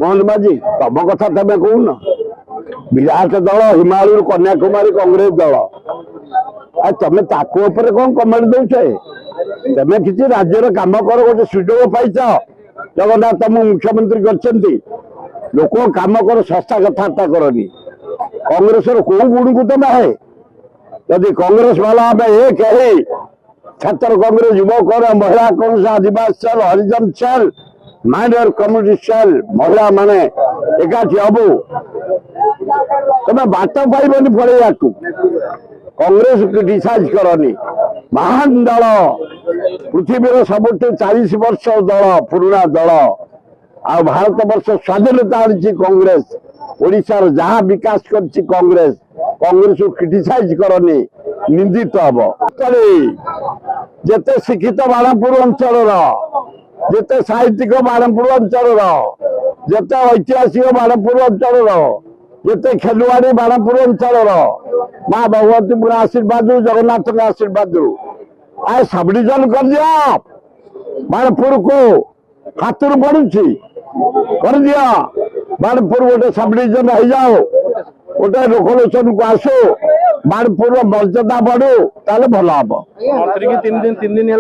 मोहन माझी तम कथा तमें कहून विराट दल हिमालय कन्याकुमारी कांग्रेस दल तमें ताको कौन कमेंट दौचे तमें किसी राज्य काम कर गोटे सुजोग पाइच जगन्नाथ तुम मुख्यमंत्री करछंती लोक काम कर सस्ता कथबार्ता करनी कांग्रेस कौ गुण को तुम है यदि कांग्रेस वाला एक है छात्र कांग्रेस युव कर महिला कांग्रेस आदिवासी सेल हरिजन सेल माइनर कम्युनिटी सेल महिला माने एकाठी हबू तुम बाट पाइबनी फड़े कांग्रेस डिसाइड करनी महान दल पृथ्वी सबुठ 40 वर्ष दल पुराना दल आ भारत वर्ष स्वाधीनता आनी कांग्रेस ओडिशार जहाँ विकास करछि कांग्रेस कांग्रेस को क्रिटिसाइज करनी निंदित हम जिते शिक्षित बाणपुर अंचल जिते साहित्यिक बाणपुर अंचल जिते ऐतिहासिक बाणपुर अंचल जिते खेलुआड़ी बाणपुर अंचल माँ भगवतीपुर आशीर्वाद जगन्नाथ आशीर्वाद आए सब डिविजन कर दिया बाणपुर को हाथुर पड़ुछि कर दिया बाणपुर गोटे सब डिविजन हो जाओ गोटे लोकलोचन को आसो बाणपुर मर्यादा बढ़ू ताले भल हम मंत्री की 3 दिन है